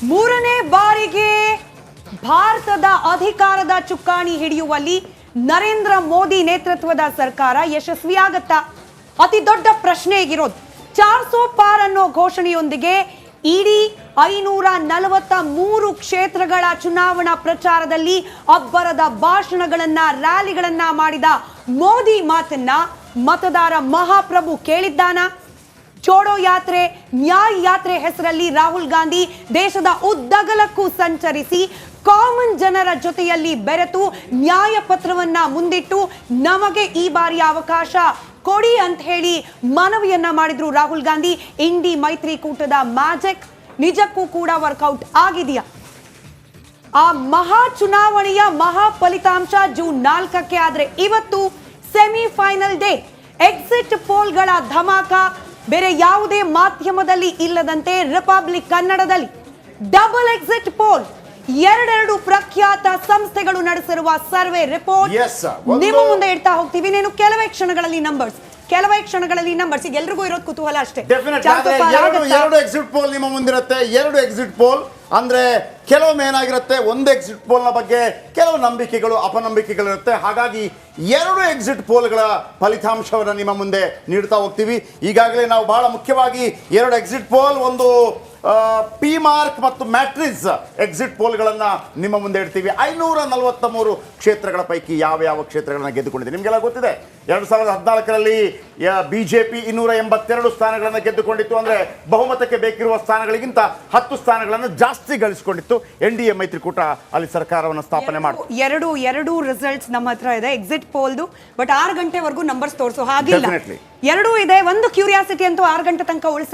ಮೂರನೇ ಬಾರಿಗೆ ಭಾರತದ ಅಧಿಕಾರದ ಚುಕ್ಕಾಣಿ ಹಿಡಿಯುವಲ್ಲಿ ನರೇಂದ್ರ ಮೋದಿ ನೇತೃತ್ವದ ಸರ್ಕಾರ ಯಶಸ್ವಿಯಾಗತ್ತಾ? ಅತಿ ದೊಡ್ಡ ಪ್ರಶ್ನೆ ಆಗಿರೋದು 400 ಪಾರ್ ಅನ್ನೋ ಘೋಷಣೆಯೊಂದಿಗೆ ಇಡೀ 543 ಕ್ಷೇತ್ರಗಳ ಚುನಾವಣಾ ಪ್ರಚಾರದಲ್ಲಿ ಅಬ್ಬರದ ಭಾಷಣಗಳನ್ನ ರ್ಯಾಲಿಗಳನ್ನ ಮಾಡಿದ ಮೋದಿ ಮಾತನ್ನ ಮತದಾರ ಮಹಾಪ್ರಭು ಕೇಳಿದ್ದಾನ? ಚೋಡೋ ಯಾತ್ರೆ, ನ್ಯಾಯ್ ಯಾತ್ರೆ ಹೆಸರಲ್ಲಿ ರಾಹುಲ್ ಗಾಂಧಿ ದೇಶದ ಉದ್ದಗಲಕ್ಕೂ ಸಂಚರಿಸಿ ಕಾಮನ್ ಜನರ ಜೊತೆಯಲ್ಲಿ ಬೆರೆತು ನ್ಯಾಯ ಪತ್ರವನ್ನ ಮುಂದಿಟ್ಟು ನಮಗೆ ಈ ಬಾರಿಯ ಅವಕಾಶ ಕೊಡಿ ಅಂತ ಹೇಳಿ ಮನವಿಯನ್ನ ಮಾಡಿದ್ರು ರಾಹುಲ್ ಗಾಂಧಿ. ಇಂಡಿ ಮೈತ್ರಿಕೂಟದ ಮ್ಯಾಜಿಕ್ ನಿಜಕ್ಕೂ ಕೂಡ ವರ್ಕೌಟ್ ಆಗಿದೆಯಾ? ಆ ಮಹಾ ಚುನಾವಣೆಯ ಮಹಾ ಫಲಿತಾಂಶ ಜೂನ್ 4ಕ್ಕೆ ಆದ್ರೆ ಇವತ್ತು ಸೆಮಿಫೈನಲ್ ಡೇ. ಎಕ್ಸಿಟ್ ಪೋಲ್ಗಳ ಧಮಾಕ ಬೇರೆ ಯಾವುದೇ ಮಾಧ್ಯಮದಲ್ಲಿ ಇಲ್ಲದಂತೆ ರಿಪಬ್ಲಿಕ್ ಕನ್ನಡದಲ್ಲಿ ಡಬಲ್ ಎಕ್ಸಿಟ್ ಪೋಲ್, ಎರಡೆರಡು ಪ್ರಖ್ಯಾತ ಸಂಸ್ಥೆಗಳು ನಡೆಸಿರುವ ಸರ್ವೆ ರಿಪೋರ್ಟ್ ನಿಮ್ಮ ಮುಂದೆ ಇಡ್ತಾ ಹೋಗ್ತೀವಿ. ನೀನು ಕೆಲವೇ ಕ್ಷಣಗಳಲ್ಲಿ ನಂಬರ್ಸ್ ಈಗ ಎಲ್ರಿಗೂ ಇರೋದು ಕುತೂಹಲ ಅಷ್ಟೇ. ಎರಡು ಎಕ್ಸಿಟ್ ಪೋಲ್ ನಿಮ್ಮ ಮುಂದಿರುತ್ತೆ. ಎರಡು ಎಕ್ಸಿಟ್ ಪೋಲ್ ಅಂದ್ರೆ ಕೆಲವೊಮ್ಮೆ ಏನಾಗಿರುತ್ತೆ, ಒಂದು ಎಕ್ಸಿಟ್ ಪೋಲ್ನ ಬಗ್ಗೆ ಕೆಲವು ನಂಬಿಕೆಗಳು ಅಪನಂಬಿಕೆಗಳು ಇರುತ್ತೆ. ಹಾಗಾಗಿ ಎರಡು ಎಕ್ಸಿಟ್ ಪೋಲ್ಗಳ ಫಲಿತಾಂಶವನ್ನು ನಿಮ್ಮ ಮುಂದೆ ನೀಡ್ತಾ ಹೋಗ್ತೀವಿ. ಈಗಾಗಲೇ ನಾವು ಬಹಳ ಮುಖ್ಯವಾಗಿ ಎರಡು ಎಕ್ಸಿಟ್ ಪೋಲ್, ಒಂದು ಪಿ ಮಾರ್ಕ್ ಮತ್ತು ಮ್ಯಾಟ್ರಿಕ್ಸ್ ಎಕ್ಸಿಟ್ ಪೋಲ್ಗಳನ್ನು ನಿಮ್ಮ ಮುಂದೆ ಇಡ್ತೀವಿ. 543 ಕ್ಷೇತ್ರಗಳ ಪೈಕಿ ಯಾವ ಕ್ಷೇತ್ರಗಳನ್ನು ಗೆದ್ದುಕೊಂಡಿದೆ ನಿಮಗೆಲ್ಲ ಗೊತ್ತಿದೆ. 2014ರಲ್ಲಿ ಬಿಜೆಪಿ 282 ಸ್ಥಾನಗಳನ್ನು ಗೆದ್ದುಕೊಂಡಿತ್ತು. ಅಂದರೆ ಬಹುಮತಕ್ಕೆ ಬೇಕಿರುವ ಸ್ಥಾನಗಳಿಗಿಂತ 10 ಸ್ಥಾನಗಳನ್ನು ಜಾಸ್ತಿ ಗಳಿಸಿಕೊಂಡಿತ್ತು. NDA ಮೈತ್ರಿಕೂಟ ಅಲ್ಲಿ ಸರ್ಕಾರವನ್ನು ಸ್ಥಾಪನೆ ಮಾಡಿತು. ಎರಡು ರಿಸಲ್ಟ್ಸ್ ನಮ್ಮ ಹತ್ರ ಇದೆ ಎಕ್ಸಿಟ್ ಪೋಲ್ದು. ಬಟ್ 6 ಗಂಟೆವರೆಗೂ ನಂಬರ್ಸ್ ತೋರಿಸೋ ಹಾಗಿಲ್ಲ. ಎರಡೂ ಇದೆ. ಒಂದು ಕ್ಯೂರಿಯಾಸಿಟಿ ಅಂತೂ 6 ಗಂಟೆ ತನಕ ಉಳಿಸ.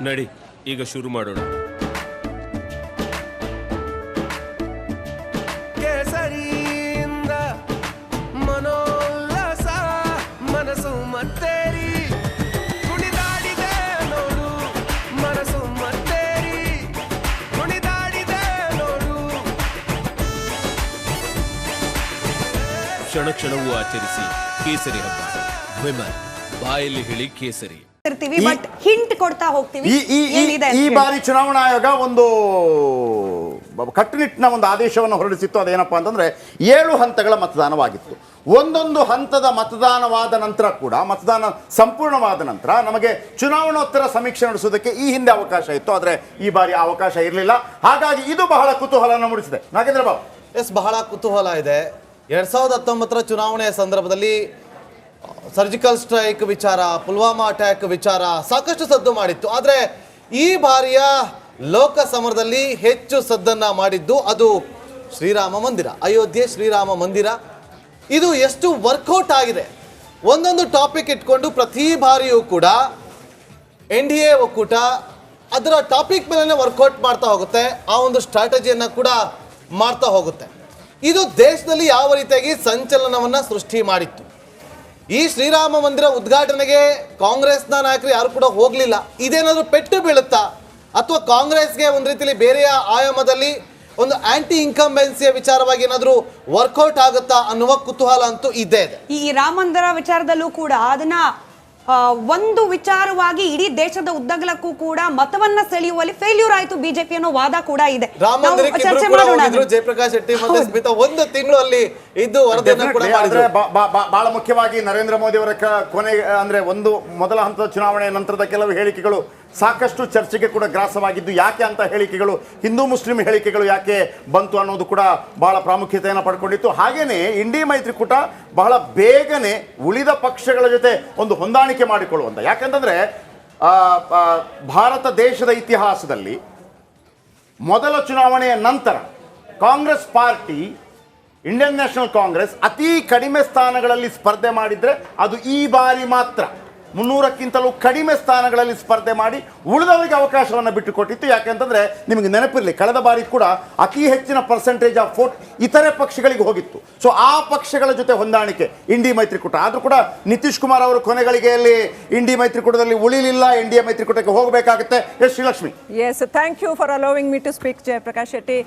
ನಡಿ ಈಗ ಶುರು ಮಾಡೋಣ. ಕೇಸರಿಯಿಂದ ಮನೋಲ್ಲಾಸ ಮನಸ್ಸು ಮತ್ತೇರಿ ಕುಣಿದಾಡಿದೆ ನೋಡು, ಮನಸ್ಸು ಮತ್ತೇರಿ ಕುಣಿದಾಡಿದೆ ನೋಡು. ಕ್ಷಣ ಕ್ಷಣವೂ ಆಚರಿಸಿ ಕೇಸರಿ ಹಬ್ಬ. ವಿಮಲ್ ಬಾಯಲ್ಲಿ ಹೇಳಿ ಕೇಸರಿ. ಬಟ್ ಹಿಂಟ್ ಕೊಡ್ತಾ ಹೋಗ್ತೀವಿ. ಈ ಬಾರಿ ಚುನಾವಣಾ ಆಯೋಗ ಒಂದು ಕಟ್ಟುನಿಟ್ಟಿನ ಒಂದು ಆದೇಶವನ್ನು ಹೊರಡಿಸಿತ್ತು. ಅದೇನಪ್ಪಾ ಅಂತಂದ್ರೆ 7 ಹಂತಗಳ ಮತದಾನವಾಗಿತ್ತು. ಒಂದೊಂದು ಹಂತದ ಮತದಾನವಾದ ನಂತರ ಕೂಡ, ಮತದಾನ ಸಂಪೂರ್ಣವಾದ ನಂತರ ನಮಗೆ ಚುನಾವಣೋತ್ತರ ಸಮೀಕ್ಷೆ ನಡೆಸೋದಕ್ಕೆ ಈ ಹಿಂದೆ ಅವಕಾಶ ಇತ್ತು. ಆದರೆ ಈ ಬಾರಿ ಅವಕಾಶ ಇರಲಿಲ್ಲ. ಹಾಗಾಗಿ ಇದು ಬಹಳ ಕುತೂಹಲವನ್ನು ಮೂಡಿಸಿದೆ. ನಾಗೇಂದ್ರ ಬಾಬು, ಬಹಳ ಕುತೂಹಲ ಇದೆ. 2019ರ ಚುನಾವಣೆಯ ಸಂದರ್ಭದಲ್ಲಿ ಸರ್ಜಿಕಲ್ ಸ್ಟ್ರೈಕ್ ವಿಚಾರ, ಪುಲ್ವಾಮಾ ಅಟ್ಯಾಕ್ ವಿಚಾರ ಸಾಕಷ್ಟು ಸದ್ದು ಮಾಡಿತ್ತು. ಆದರೆ ಈ ಬಾರಿಯ ಲೋಕ ಸಮರದಲ್ಲಿ ಹೆಚ್ಚು ಸದ್ದನ್ನು ಮಾಡಿದ್ದು ಅದು ಶ್ರೀರಾಮ ಮಂದಿರ, ಅಯೋಧ್ಯೆ ಶ್ರೀರಾಮ ಮಂದಿರ. ಇದು ಎಷ್ಟು ವರ್ಕೌಟ್ ಆಗಿದೆ. ಒಂದೊಂದು ಟಾಪಿಕ್ ಇಟ್ಕೊಂಡು ಪ್ರತಿ ಬಾರಿಯೂ ಕೂಡ NDA ಒಕ್ಕೂಟ ಅದರ ಟಾಪಿಕ್ ಮೇಲೆ ವರ್ಕೌಟ್ ಮಾಡ್ತಾ ಹೋಗುತ್ತೆ. ಆ ಒಂದು ಸ್ಟ್ರಾಟಜಿಯನ್ನು ಕೂಡ ಮಾಡ್ತಾ ಹೋಗುತ್ತೆ. ಇದು ದೇಶದಲ್ಲಿ ಯಾವ ರೀತಿಯಾಗಿ ಸಂಚಲನವನ್ನು ಸೃಷ್ಟಿ ಮಾಡಿತ್ತು. ಈ ಶ್ರೀರಾಮ ಮಂದಿರ ಉದ್ಘಾಟನೆಗೆ ಕಾಂಗ್ರೆಸ್ನ ನಾಯಕರು ಯಾರು ಕೂಡ ಹೋಗಲಿಲ್ಲ. ಇದೇನಾದರೂ ಪೆಟ್ಟು ಬೀಳುತ್ತಾ, ಅಥವಾ ಕಾಂಗ್ರೆಸ್ಗೆ ಒಂದು ರೀತಿಯಲ್ಲಿ ಬೇರೆಯ ಆಯಾಮದಲ್ಲಿ ಒಂದು ಆಂಟಿ ಇನ್ಕಂಬೆನ್ಸಿಯ ವಿಚಾರವಾಗಿ ಏನಾದರೂ ವರ್ಕೌಟ್ ಆಗುತ್ತಾ ಅನ್ನುವ ಕುತೂಹಲ ಅಂತೂ ಇದ್ದೇ ಇದೆ. ಈ ರಾಮ ಮಂದಿರ ವಿಚಾರದಲ್ಲೂ ಕೂಡ ಅದನ್ನ ಒಂದು ವಿಚಾರವಾಗಿ ಇಡೀ ದೇಶದ ಉದ್ದಗಲಕ್ಕೂ ಕೂಡ ಮತವನ್ನ ಸೆಳೆಯುವಲ್ಲಿ ಫೇಲ್ಯೂರ್ ಆಯಿತು ಬಿಜೆಪಿ ಅನ್ನೋ ವಾದ ಕೂಡ ಇದೆ. ಚರ್ಚೆ ಮಾಡೋಣ. ಜಯಪ್ರಕಾಶ್ ಶೆಟ್ಟಿ ಮತ್ತು ಸ್ಮಿತಾ ಒಂದು ತಿಂಗಳು ಅಲ್ಲಿ ಇದ್ದು ವರದಿಯನ್ನು ಕೂಡ ಮಾಡಿದ್ರು. ಬಹಳ ಮುಖ್ಯವಾಗಿ ನರೇಂದ್ರ ಮೋದಿ ಅವರ ಕೊನೆ ಅಂದ್ರೆ ಮೊದಲ ಹಂತದ ಚುನಾವಣೆಯ ನಂತರದ ಕೆಲವು ಹೇಳಿಕೆಗಳು ಸಾಕಷ್ಟು ಚರ್ಚೆಗೆ ಕೂಡ ಗ್ರಾಸವಾಗಿದ್ದು. ಯಾಕೆ ಅಂತ ಹೇಳಿಕೆಗಳು, ಹಿಂದೂ ಮುಸ್ಲಿಂ ಹೇಳಿಕೆಗಳು ಯಾಕೆ ಬಂತು ಅನ್ನೋದು ಕೂಡ ಬಹಳ ಪ್ರಾಮುಖ್ಯತೆಯನ್ನು ಪಡ್ಕೊಂಡಿತ್ತು. ಹಾಗೇನೆ ಇಂಡಿ ಮೈತ್ರಿಕೂಟ ಬಹಳ ಬೇಗನೆ ಉಳಿದ ಪಕ್ಷಗಳ ಜೊತೆ ಒಂದು ಹೊಂದಾಣಿಕೆ ಮಾಡಿಕೊಳ್ಳುವಂತ. ಯಾಕಂತಂದ್ರೆ ಭಾರತ ದೇಶದ ಇತಿಹಾಸದಲ್ಲಿ ಮೊದಲ ಚುನಾವಣೆಯ ನಂತರ Congress party, Indian national Congress ಅತಿ ಕಡಿಮೆ ಸ್ಥಾನಗಳಲ್ಲಿ ಸ್ಪರ್ಧೆ ಮಾಡಿದ್ರೆ ಅದು ಈ ಬಾರಿ ಮಾತ್ರ. 300ಕ್ಕಿಂತಲೂ ಕಡಿಮೆ ಸ್ಥಾನಗಳಲ್ಲಿ ಸ್ಪರ್ಧೆ ಮಾಡಿ ಉಳಿದವರಿಗೆ ಅವಕಾಶವನ್ನು ಬಿಟ್ಟುಕೊಟ್ಟಿತ್ತು. ಯಾಕೆಂತಂದ್ರೆ ನಿಮಗೆ ನೆನಪಿರಲಿ, ಕಳೆದ ಬಾರಿ ಕೂಡ ಅತಿ ಹೆಚ್ಚಿನ ಪರ್ಸೆಂಟೇಜ್ ಆಫ್ ವೋಟ್ ಇತರೆ ಪಕ್ಷಗಳಿಗೆ ಹೋಗಿತ್ತು. ಸೊ ಆ ಪಕ್ಷಗಳ ಜೊತೆ ಹೊಂದಾಣಿಕೆ ಇಂಡಿ ಮೈತ್ರಿಕೂಟ. ಆದರೂ ಕೂಡ ನಿತೀಶ್ ಕುಮಾರ್ ಅವರು ಕೊನೆಗಳಿಗೆಯಲ್ಲಿ ಇಂಡಿ ಮೈತ್ರಿಕೂಟದಲ್ಲಿ ಉಳಿಲಿಲ್ಲ, NDA ಮೈತ್ರಿಕೂಟಕ್ಕೆ ಹೋಗಬೇಕಾಗುತ್ತೆ. Yes Srilakshmi. Yes, thank you for allowing me to speak Jayaprakash Shetty.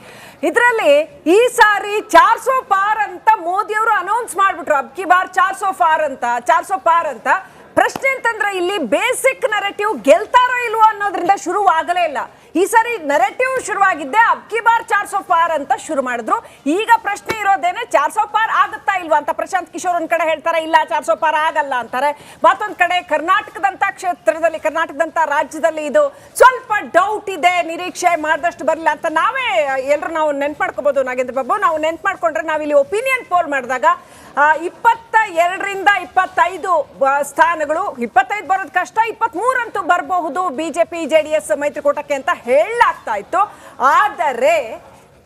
ಇದರಲ್ಲಿ ಈ ಸಾರಿ 400 ಪಾರ್ ಅಂತ ಮೋದಿ ಅವರು ಅನೌನ್ಸ್ ಮಾಡ್ಬಿಟ್ರು. ಅಬ್ಕಿ ಬಾರ್ 400 ಪಾರ್ ಅಂತ. ಪ್ರಶ್ನೆ ಅಂತಂದ್ರೆ ಇಲ್ಲಿ ಬೇಸಿಕ್ ನರೇಟಿವ್ ಗೆಲ್ತಾರೋ ಇಲ್ವೋ ಅನ್ನೋದ್ರಿಂದ ಶುರುವಾಗಲೇ ಇಲ್ಲ. ಈ ಸಾರಿ ನರೇಟಿವ್ ಶುರುವಾಗಿದ್ದೆ ಅಬ್ಕಿ ಬಾರ್ 400 ಪಾರ್ ಅಂತ ಶುರು ಮಾಡಿದ್ರು. ಈಗ ಪ್ರಶ್ನೆ ಇರೋದೇನೆ 400 ಪಾರ್ ಆಗುತ್ತಾ ಇಲ್ವಾ ಅಂತ. ಪ್ರಶಾಂತ್ ಕಿಶೋರ್ ಒಂದ್ ಕಡೆ ಹೇಳ್ತಾರೆ ಇಲ್ಲ 400 ಪಾರ್ ಆಗಲ್ಲ ಅಂತಾರೆ. ಮತ್ತೊಂದ್ ಕಡೆ ಕರ್ನಾಟಕದಂತ ಕ್ಷೇತ್ರದಲ್ಲಿ, ಕರ್ನಾಟಕದಂತ ರಾಜ್ಯದಲ್ಲಿ ಇದು ಸ್ವಲ್ಪ ಡೌಟ್ ಇದೆ, ನಿರೀಕ್ಷೆ ಮಾಡಿದಷ್ಟು ಬರಲ್ಲ ಅಂತ ನಾವೇ ಎಲ್ಲರೂ ನಾವು ನೆನ್ಪು ಮಾಡ್ಕೋಬಹುದು. ನಾಗೇಂದ್ರ ಬಾಬು, ನಾವು ನೆನ್ಪು ಮಾಡ್ಕೊಂಡ್ರೆ ನಾವಿಲ್ಲಿ ಒಪಿನಿಯನ್ ಪೋಲ್ ಮಾಡಿದಾಗ 22ರಿಂದ 25 ಸ್ಥಾನಗಳು, 25 ಬರೋದು ಕಷ್ಟ, 23 ಅಂತೂ ಬರಬಹುದು ಬಿಜೆಪಿ ಜೆಡಿಎಸ್ ಮೈತ್ರಿಕೂಟಕ್ಕೆ ಅಂತ ಹೇಳಲಾಗ್ತಾ ಇತ್ತು. ಆದರೆ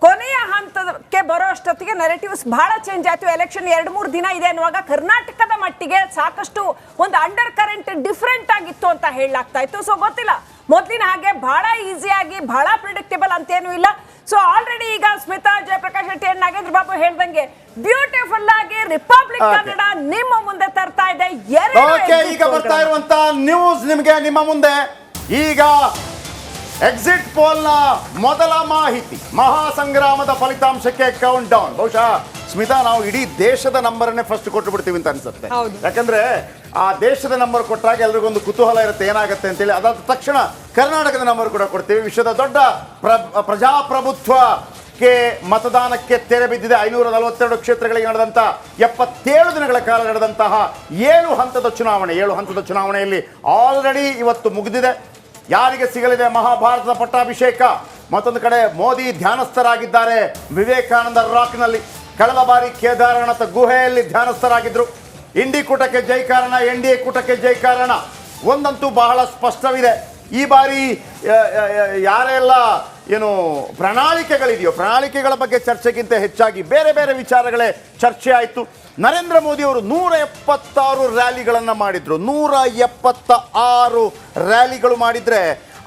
ಕೊನೆಯ ಹಂತಕ್ಕೆ ಬರೋ ಅಷ್ಟೊತ್ತಿಗೆ ನೆರೆಟಿವ್ಸ್ ಬಹಳ ಚೇಂಜ್ ಆಯ್ತು. ಎಲೆಕ್ಷನ್ 2-3 ದಿನ ಇದೆ ಅನ್ನುವಾಗ ಕರ್ನಾಟಕದ ಮಟ್ಟಿಗೆ ಸಾಕಷ್ಟು ಒಂದು ಅಂಡರ್ ಕರೆಂಟ್ ಡಿಫ್ರೆಂಟ್ ಆಗಿತ್ತು ಅಂತ ಹೇಳಲಾಗ್ತಾ ಇತ್ತು. ಸೊ ಗೊತ್ತಿಲ್ಲ, ಮೊದಲಿನ ಹಾಗೆ ಬಹಳ ಈಸಿಯಾಗಿ ಬಹಳ ಪ್ರಿಡಿಕ್ಟೇಬಲ್ ಅಂತೇನು ಇಲ್ಲ. ಸೊ ಆಲ್ರೆಡಿ ಈಗ ಸ್ಮಿತಾ, ಜಯಪ್ರಕಾಶ್ ಶೆಟ್ಟಿ, ನಾಗೇಂದ್ರ ಬಾಬು ಹೇಳ್ದಂಗೆ ಬ್ಯೂಟಿಫುಲ್ ಆಗಿ ರಿಪಬ್ಲಿಕ್ ಕನ್ನಡ ನಿಮ್ಮ ಮುಂದೆ ತರ್ತಾ ಇದೆ. ಈಗ ಬರ್ತಾ ಇರುವಂತ ನ್ಯೂಸ್ ನಿಮಗೆ ನಿಮ್ಮ ಮುಂದೆ. ಈಗ ಎಕ್ಸಿಟ್ ಪೋಲ್ ನ ಮೊದಲ ಮಾಹಿತಿ, ಮಹಾಸಂಗ್ರಾಮದ ಫಲಿತಾಂಶಕ್ಕೆ ಕೌಂಟ್ ಡೌನ್. ಬಹುಶಃ ಸ್ಮಿತಾ, ನಾವು ಇಡೀ ದೇಶದ ನಂಬರ್ನೇ ಫಸ್ಟ್ ಕೊಟ್ಟು ಬಿಡ್ತೀವಿ ಅಂತ ಅನ್ಸುತ್ತೆ. ಯಾಕಂದ್ರೆ ಆ ದೇಶದ ನಂಬರ್ ಕೊಟ್ಟಾಗ ಎಲ್ರಿಗೊಂದು ಕುತೂಹಲ ಇರುತ್ತೆ ಏನಾಗುತ್ತೆ ಅಂತೇಳಿ. ಅದಾದ ತಕ್ಷಣ ಕರ್ನಾಟಕದ ನಂಬರ್ ಕೂಡ ಕೊಡ್ತೀವಿ. ವಿಶ್ವದ ದೊಡ್ಡ ಪ್ರಜಾಪ್ರಭುತ್ವಕ್ಕೆ ಮತದಾನಕ್ಕೆ ತೆರೆ ಬಿದ್ದಿದೆ. 542 ಕ್ಷೇತ್ರಗಳಿಗೆ ನಡೆದಂತ 77 ದಿನಗಳ ಕಾಲ ನಡೆದಂತಹ 7 ಹಂತದ ಚುನಾವಣೆಯಲ್ಲಿ ಆಲ್ರೆಡಿ ಇವತ್ತು ಮುಗಿದಿದೆ. ಯಾರಿಗೆ ಸಿಗಲಿದೆ ಮಹಾಭಾರತದ ಪಟ್ಟಾಭಿಷೇಕ? ಮತ್ತೊಂದು ಕಡೆ ಮೋದಿ ಧ್ಯಾನಸ್ಥರಾಗಿದ್ದಾರೆ ವಿವೇಕಾನಂದ ರಾಕ್ನಲ್ಲಿ. ಕಳೆದ ಬಾರಿ ಕೇದಾರನಾಥ ಗುಹೆಯಲ್ಲಿ ಧ್ಯಾನಸ್ಥರಾಗಿದ್ರು. ಇಂಡಿ ಕೂಟಕ್ಕೆ ಜೈಕಾರಣ, NDA ಕೂಟಕ್ಕೆ ಜೈಕಾರಣ. ಒಂದಂತೂ ಬಹಳ ಸ್ಪಷ್ಟವಿದೆ, ಈ ಬಾರಿ ಯಾರೆಲ್ಲ ಏನು ಪ್ರಣಾಳಿಕೆಗಳಿದೆಯೋ, ಪ್ರಣಾಳಿಕೆಗಳ ಬಗ್ಗೆ ಚರ್ಚೆಗಿಂತ ಹೆಚ್ಚಾಗಿ ಬೇರೆ ಬೇರೆ ವಿಚಾರಗಳೇ ಚರ್ಚೆ ಆಯಿತು. ನರೇಂದ್ರ ಮೋದಿ ಅವರು 176 ರ್ಯಾಲಿಗಳನ್ನು ಮಾಡಿದ್ರು. 176 ರ್ಯಾಲಿಗಳು ಮಾಡಿದ್ರೆ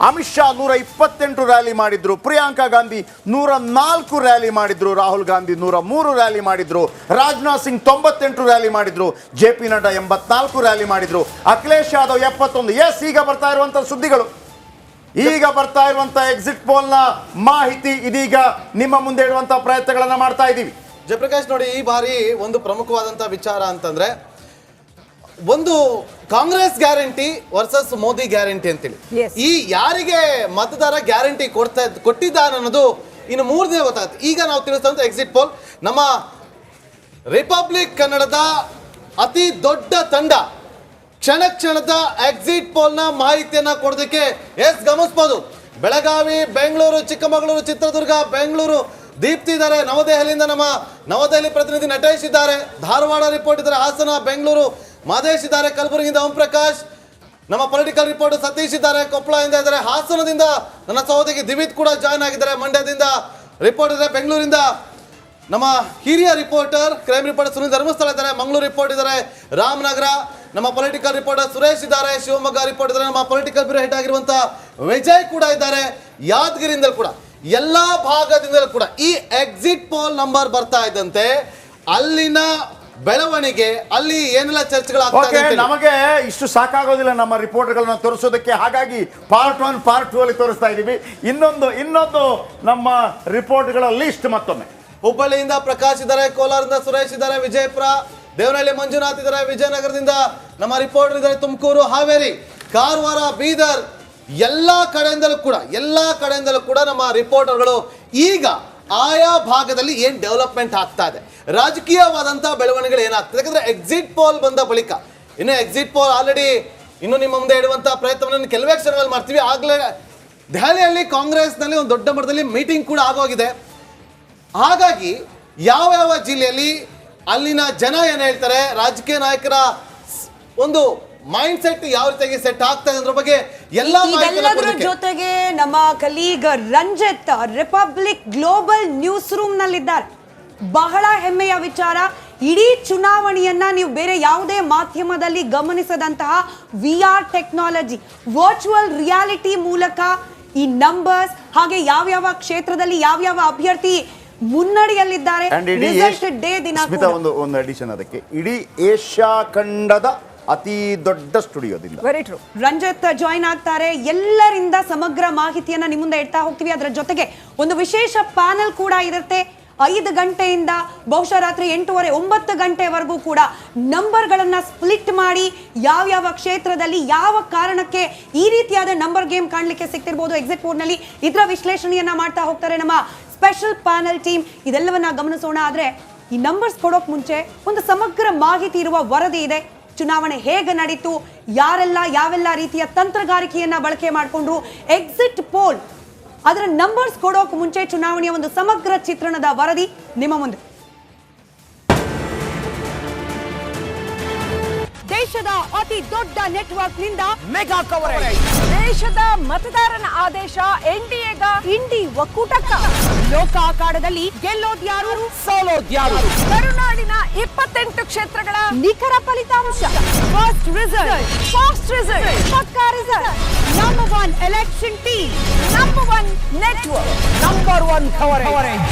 ಅಮಿತ್ ಶಾ 128 ರ್ಯಾಲಿ ಮಾಡಿದ್ರು. ಪ್ರಿಯಾಂಕಾ ಗಾಂಧಿ 104 ರ್ಯಾಲಿ ಮಾಡಿದ್ರು. ರಾಹುಲ್ ಗಾಂಧಿ 103 ರ್ಯಾಲಿ ಮಾಡಿದ್ರು. ರಾಜನಾಥ್ ಸಿಂಗ್ 98 ರ್ಯಾಲಿ ಮಾಡಿದ್ರು. JP ನಡ್ಡಾ 84 ರ್ಯಾಲಿ ಮಾಡಿದ್ರು. ಅಖಿಲೇಶ್ ಯಾದವ್ 71. ಎಸ್, ಈಗ ಬರ್ತಾ ಇರುವಂತ ಸುದ್ದಿಗಳು, ಈಗ ಬರ್ತಾ ಇರುವಂತ ಎಕ್ಸಿಟ್ ಪೋಲ್ ನ ಮಾಹಿತಿ ಇದೀಗ ನಿಮ್ಮ ಮುಂದೆ ಇಡುವಂತ ಪ್ರಯತ್ನಗಳನ್ನ ಮಾಡ್ತಾ ಇದ್ದೀವಿ. ಜಯಪ್ರಕಾಶ್, ನೋಡಿ, ಈ ಬಾರಿ ಒಂದು ಪ್ರಮುಖವಾದಂತ ವಿಚಾರ ಅಂತಂದ್ರೆ ಒಂದು Congress guarantee versus Modi guarantee ಅಂತೇಳಿ. ಈ ಯಾರಿಗೆ ಮತದಾರ ಗ್ಯಾರಂಟಿ ಕೊಟ್ಟಿದ್ದಾನೆ ಅನ್ನೋದು ಇನ್ನು 3 ದಿನ ಗೊತ್ತಾಗುತ್ತೆ. ಈಗ ನಾವು ತಿಳಿಸ್ತಂತ ಎಕ್ಸಿಟ್ ಪೋಲ್, ನಮ್ಮ ರಿಪಬ್ಲಿಕ್ ಕನ್ನಡದ ಅತಿ ದೊಡ್ಡ ತಂಡ ಕ್ಷಣದ ಎಕ್ಸಿಟ್ ಪೋಲ್ ನ ಮಾಹಿತಿಯನ್ನ ಕೊಡೋದಕ್ಕೆ ಗಮನಿಸಬಹುದು. ಬೆಳಗಾವಿ, ಬೆಂಗಳೂರು, ಚಿಕ್ಕಮಗಳೂರು, ಚಿತ್ರದುರ್ಗ, ಬೆಂಗಳೂರು ದೀಪ್ತಿ ಇದ್ದಾರೆ. ನವದೆಹಲಿಯಿಂದ ನಮ್ಮ ನವದೆಹಲಿ ಪ್ರತಿನಿಧಿ ನಟೇಶ್ ಇದ್ದಾರೆ. ಧಾರವಾಡ ರಿಪೋರ್ಟ್ ಇದ್ದಾರೆ. ಹಾಸನ, ಬೆಂಗಳೂರು ಮಾದೇಶ್ ಇದ್ದಾರೆ. ಕಲಬುರಗಿಯಿಂದ ಓಂ ಪ್ರಕಾಶ್, ನಮ್ಮ ಪೊಲಿಟಿಕಲ್ ರಿಪೋರ್ಟರ್ ಸತೀಶ್ ಇದ್ದಾರೆ. ಕೊಪ್ಪಳದಿಂದ ಇದ್ದಾರೆ. ಹಾಸನದಿಂದ ನನ್ನ ಸಹೋದರಿ ದಿವಿತ್ ಕೂಡ ಜಾಯ್ನ್ ಆಗಿದ್ದಾರೆ. ಮಂಡ್ಯದಿಂದ ರಿಪೋರ್ಟ್ ಇದೆ. ಬೆಂಗಳೂರಿಂದ ನಮ್ಮ ಹಿರಿಯ reporter, crime reporter Sunil Dharmasthala ಇದ್ದಾರೆ. ಮಂಗಳೂರು ರಿಪೋರ್ಟ್ ಇದ್ದಾರೆ. ರಾಮನಗರ ನಮ್ಮ ಪೊಲಿಟಿಕಲ್ ರಿಪೋರ್ಟರ್ ಸುರೇಶ್ ಇದ್ದಾರೆ. ಶಿವಮೊಗ್ಗ ರಿಪೋರ್ಟ್ ಇದ್ದಾರೆ. ನಮ್ಮ ಪೊಲಿಟಿಕಲ್ ಬ್ಯೂರೋ ಹೆಡ್ ಆಗಿರುವಂತಹ ವಿಜಯ್ ಕೂಡ ಇದ್ದಾರೆ. ಯಾದಗಿರಿಯಿಂದಲೂ ಕೂಡ, ಎಲ್ಲಾ ಭಾಗದಿಂದಲೂ ಕೂಡ ಈ ಎಕ್ಸಿಟ್ ಪೋಲ್ ನಂಬರ್ ಬರ್ತಾ ಇದ್ದಂತೆ ಅಲ್ಲಿನ ಬೆಳವಣಿಗೆ, ಅಲ್ಲಿ ಏನೆಲ್ಲ ಚರ್ಚೆಗಳಾಗ್ತದೆ. ನಮಗೆ ಇಷ್ಟು ಸಾಕಾಗೋದಿಲ್ಲ ನಮ್ಮ ರಿಪೋರ್ಟ್ಗಳನ್ನ ತೋರಿಸೋದಕ್ಕೆ, ಹಾಗಾಗಿ ಪಾರ್ಟ್ 1 ಪಾರ್ಟ್ 2 ಅಲ್ಲಿ ತೋರಿಸ್ತಾ ಇದ್ದೀವಿ. ಇನ್ನೊಂದು ನಮ್ಮ ರಿಪೋರ್ಟ್ಗಳ ಲಿಸ್ಟ್ ಮತ್ತೊಮ್ಮೆ. ಹುಬ್ಬಳ್ಳಿಯಿಂದ ಪ್ರಕಾಶ್ ಇದ್ದಾರೆ. ಕೋಲಾರದಿಂದ ಸುರೇಶ್ ಇದ್ದಾರೆ. ವಿಜಯಪುರ, ದೇವನಹಳ್ಳಿ ಮಂಜುನಾಥ್ ಇದ್ದಾರೆ. ವಿಜಯನಗರದಿಂದ ನಮ್ಮ ರಿಪೋರ್ಟರ್ ಇದ್ದಾರೆ. ತುಮಕೂರು, ಹಾವೇರಿ, ಕಾರವಾರ, ಬೀದರ್, ಎಲ್ಲಾ ಕಡೆಯಿಂದಲೂ ಕೂಡ ನಮ್ಮ ರಿಪೋರ್ಟರ್ಗಳು ಈಗ ಆಯಾ ಭಾಗದಲ್ಲಿ ಏನ್ ಡೆವಲಪ್ಮೆಂಟ್ ಆಗ್ತಾ ಇದೆ, ರಾಜಕೀಯವಾದಂತಹ ಬೆಳವಣಿಗೆಗಳು ಏನಾಗ್ತದೆ. ಯಾಕಂದ್ರೆ ಎಕ್ಸಿಟ್ ಪೋಲ್ ಬಂದ ಬಳಿಕ ಇನ್ನು ಎಕ್ಸಿಟ್ ಪೋಲ್ ಆಲ್ರೆಡಿ ಇನ್ನು ನಿಮ್ಮ ಮುಂದೆ ಇಡುವಂತಹ ಪ್ರಯತ್ನವನ್ನು ಕೆಲವೇ ಕ್ಷಣಗಳಲ್ಲಿ ಮಾಡ್ತೀವಿ. ಆಗ್ಲೇ ದೆಹಲಿಯಲ್ಲಿ ಕಾಂಗ್ರೆಸ್ನಲ್ಲಿ ಒಂದು ದೊಡ್ಡ ಮಟ್ಟದಲ್ಲಿ ಮೀಟಿಂಗ್ ಕೂಡ ಆಗೋಗಿದೆ. ಹಾಗಾಗಿ ಯಾವ ಜಿಲ್ಲೆಯಲ್ಲಿ ಅಲ್ಲಿನ ಜನ ಏನ್ ಹೇಳ್ತಾರೆ, ರಾಜಕೀಯ ನಾಯಕರ ಒಂದು ಮೈಂಡ್ ಸೆಟ್ ಯಾವ ರೀತಿಯಾಗಿ ಸೆಟ್ ಆಗ್ತದೆ ಅದ್ರ ಬಗ್ಗೆ ಎಲ್ಲದರ ಜೊತೆಗೆ ನಮ್ಮ colleague Ranjith Republic global newsroom ನಲ್ಲಿದ್ದಾರೆ. ಬಹಳ ಹೆಮ್ಮೆಯ ವಿಚಾರ, ಇಡೀ ಚುನಾವಣೆಯನ್ನ ನೀವು ಬೇರೆ ಯಾವುದೇ ಮಾಧ್ಯಮದಲ್ಲಿ ಗಮನಿಸದಂತಹ VR ಟೆಕ್ನಾಲಜಿ, ವರ್ಚುವಲ್ ರಿಯಾಲಿಟಿ ಮೂಲಕ ಈ ನಂಬರ್ಸ್, ಹಾಗೆ ಯಾವ ಕ್ಷೇತ್ರದಲ್ಲಿ ಯಾವ ಅಭ್ಯರ್ಥಿ ಮುನ್ನಡೆಯಲ್ಲಿದ್ದಾರೆ, ರಿಸಲ್ಟ್ ಡೇ ದಿನ ಒಂದು ಅಡಿಷನ್ ಅದಕ್ಕೆ, ಇಡೀ ಏಷ್ಯಾ ಖಂಡದ ಅತಿ ದೊಡ್ಡ ಸ್ಟುಡಿಯೋದಿಂದ ವೆರಿ ಟ್ರೂ ರಂಜಿತ್ ಜಾಯಿನ್ ಆಗ್ತಾರೆ. ಎಲ್ಲರಿಂದ ಸಮಗ್ರ ಮಾಹಿತಿಯನ್ನ ನಿಮ್ಮ ಮುಂದೆ ಇಡ್ತಾ ಹೋಗ್ತೀವಿ. ಅದರ ಜೊತೆಗೆ ಒಂದು ವಿಶೇಷ ಪ್ಯಾನೆಲ್ ಕೂಡ ಇರುತ್ತೆ. 5 ಗಂಟೆಯಿಂದ ಬಹುಶಃ ರಾತ್ರಿ 8:30 9 ಗಂಟೆವರೆಗೂ ಕೂಡ ನಂಬರ್ಗಳನ್ನ ಸ್ಪ್ಲಿಟ್ ಮಾಡಿ ಯಾವ ಕ್ಷೇತ್ರದಲ್ಲಿ ಯಾವ ಕಾರಣಕ್ಕೆ ಈ ರೀತಿಯಾದ ನಂಬರ್ ಗೇಮ್ ಕಾಣಲಿಕ್ಕೆ ಸಿಗ್ತಿರ್ಬೋದು ಎಕ್ಸಿಟ್ ಪೋಲ್ ನಲ್ಲಿ, ಇದರ ವಿಶ್ಲೇಷಣೆಯನ್ನ ಮಾಡ್ತಾ ಹೋಗ್ತಾರೆ ನಮ್ಮ ಸ್ಪೆಷಲ್ ಪ್ಯಾನಲ್ ಟೀಮ್. ಇದೆಲ್ಲವನ್ನ ಗಮನಿಸೋಣ. ಆದ್ರೆ ಈ ನಂಬರ್ಸ್ ಕೊಡೋಕ್ ಮುಂಚೆ ಒಂದು ಸಮಗ್ರ ಮಾಹಿತಿ ಇರುವ ವರದಿ ಇದೆ. ಚುನಾವಣೆ ಹೇಗೆ ನಡೀತು, ಯಾವೆಲ್ಲ ರೀತಿಯ ತಂತ್ರಗಾರಿಕೆಯನ್ನ ಬಳಕೆ ಮಾಡಿಕೊಂಡ್ರು, ಎಕ್ಸಿಟ್ ಪೋಲ್ ಅದರ ನಂಬರ್ಸ್ ಕೊಡೋಕ್ ಮುಂಚೆ ಚುನಾವಣೆಯ ಒಂದು ಸಮಗ್ರ ಚಿತ್ರಣದ ವರದಿ ನಿಮ್ಮ ಮುಂದೆ. ದೇಶದ ಅತಿ ದೊಡ್ಡ ನೆಟ್ವರ್ಕ್ ನಿಂದ ಮೆಗಾ ಕವರೇಜ್. ದೇಶದ ಮತದಾರನ ಆದೇಶ ಎನ್ಡಿಎಗ ಇಂಡಿ ಒಕ್ಕೂಟಕ್ಕ. ಲೋಕ ಅಖಾಡದಲ್ಲಿ ಗೆಲ್ಲೋದ್ಯಾರು ಸೋಲೋದ್ಯಾರು. ಕರುನಾಡಿನ 28 ಕ್ಷೇತ್ರಗಳ ನಿಖರ ಫಲಿತಾಂಶ. ಫಾಸ್ಟ್ ರಿಸಲ್ಟ್ ಪಕ್ಕಾ result. Number 1 election team, number 1 network, number 1 coverage.